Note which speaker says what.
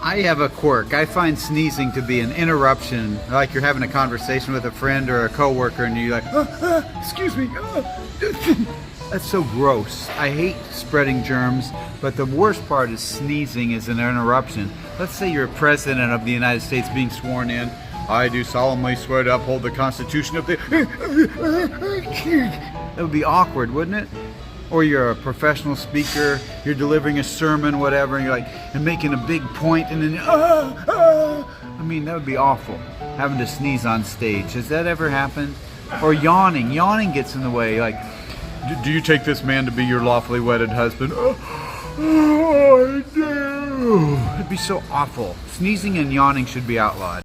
Speaker 1: I have a quirk. I find sneezing to be an interruption, like you're having a conversation with a friend or a coworker and you're like, excuse me. That's so gross. I hate spreading germs, but the worst part is sneezing is an interruption. Let's say you're a president of the United States being sworn in. I do solemnly swear to uphold the Constitution of the... That would be awkward, wouldn't it? Or you're a professional speaker, you're delivering a sermon, whatever, and you're like, and making a big point, and then, I mean, that would be awful, having to sneeze on stage. Has that ever happened? Or yawning. Yawning gets in the way, like, do you take this man to be your lawfully wedded husband? I do. It'd be so awful. Sneezing and yawning should be outlawed.